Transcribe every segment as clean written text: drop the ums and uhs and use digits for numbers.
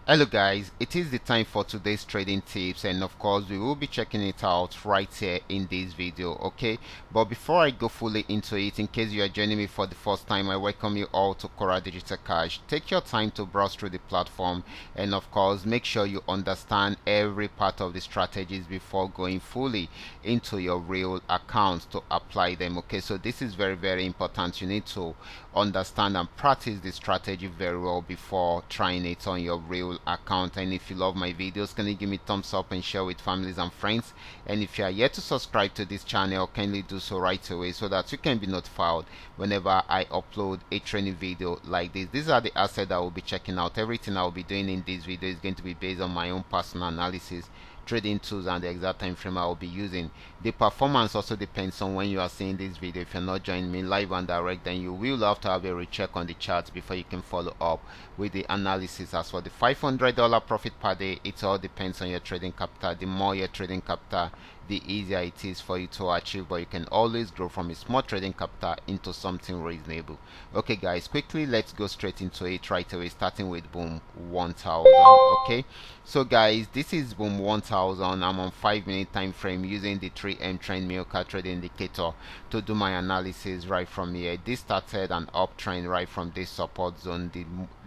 Hello guys, it is the time for today's trading tips, and of course we will be checking it out right here in this video. Okay, but before I go fully into it, in case you are joining me for the first time, I welcome you all to Qora Digital Cash. Take your time to browse through the platform, and of course make sure you understand every part of the strategies before going fully into your real account to apply them. Okay, so this is very important. You need to understand and practice the strategy very well before trying it on your real account. And if you love my videos, can you give me thumbs up and share with families and friends? And if you are yet to subscribe to this channel, kindly do so right away so that you can be notified whenever I upload a training video like this. These are the assets I will be checking out. Everything I will be doing in this video is going to be based on my own personal analysis, trading tools, and the exact time frame I will be using. The performance also depends on when you are seeing this video. If you're not joining me live and direct, then you will have to have a recheck on the charts before you can follow up with the analysis. As for the $500 profit per day, it all depends on your trading capital. The more your trading capital, the easier it is for you to achieve, but you can always grow from a small trading capital into something reasonable. Okay guys, quickly let's go straight into it right away, starting with boom 1000. Okay, so guys, this is boom 1000. I'm on 5-minute time frame using the 3M trend Milka trade indicator to do my analysis right from here. This started an uptrend right from this support zone.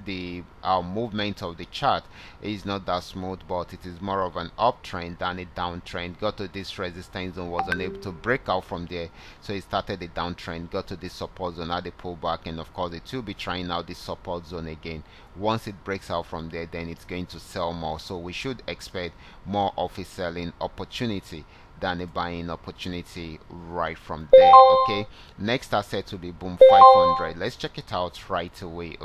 The movement of the chart is not that smooth, but it is more of an uptrend than a downtrend. Got to this resistance zone, was unable to break out from there, so it started a downtrend. Got to this support zone, had a pullback, and of course it will be trying out this support zone again. Once it breaks out from there, then it's going to sell more, so we should expect more of a selling opportunity than a buying opportunity right from there. Okay, next asset will be boom 500. Let's check it out right away.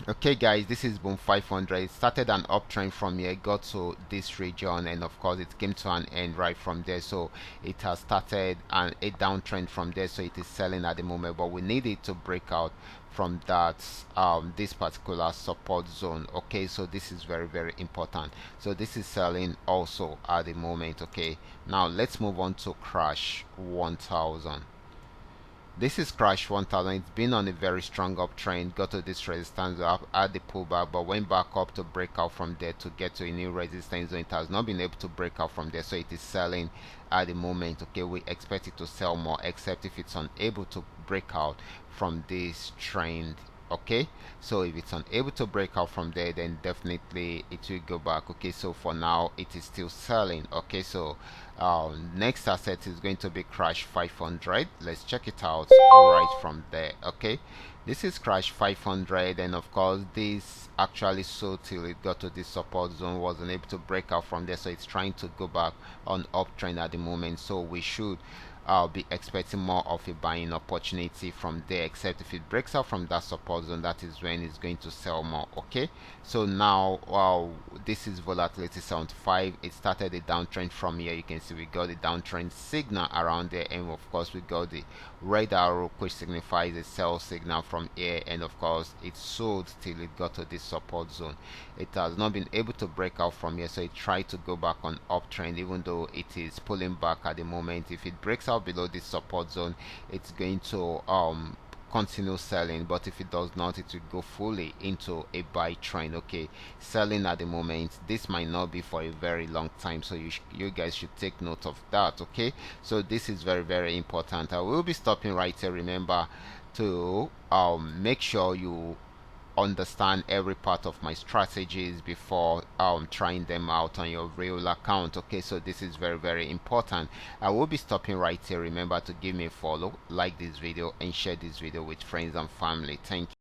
Okay guys, this is boom 500. It started an uptrend from here, got to this region, and of course it came to an end right from there, so it has started a downtrend from there, so it is selling at the moment, but we need it to break out from that this particular support zone. Okay, so this is very important. So this is selling also at the moment. Okay, now let's move on to crash 1000. This is crash 1000. It's been on a very strong uptrend, got to this resistance up at the pullback, but went back up to break out from there to get to a new resistance zone. It has not been able to break out from there, so it is selling at the moment. Okay, we expect it to sell more, except if it's unable to break out from this trend. Okay, so if it's unable to break out from there, then definitely it will go back. Okay, so for now it is still selling. Okay, so next asset is going to be crash 500. Let's check it out right from there. Okay, this is crash 500, and of course this actually sold till it got to this support zone, wasn't able to break out from there, so it's trying to go back on uptrend at the moment, so we should I'll be expecting more of a buying opportunity from there, except if it breaks out from that support zone, that is when it's going to sell more. Okay, so now this is volatility 75. It started a downtrend from here. You can see we got the downtrend signal around there, and of course we got the red arrow, which signifies a sell signal from here, and of course it sold till it got to this support zone. It has not been able to break out from here, so it tried to go back on uptrend, even though it is pulling back at the moment. If it breaks out below this support zone, it's going to continue selling, but if it does not, it will go fully into a buy trend. Okay, selling at the moment. This might not be for a very long time, so you guys should take note of that. Okay, so this is very important. I will be stopping right here. Remember to make sure you understand every part of my strategies before trying them out on your real account. Okay, so this is very important. I will be stopping right here. Remember to give me a follow, like this video, and share this video with friends and family. Thank you.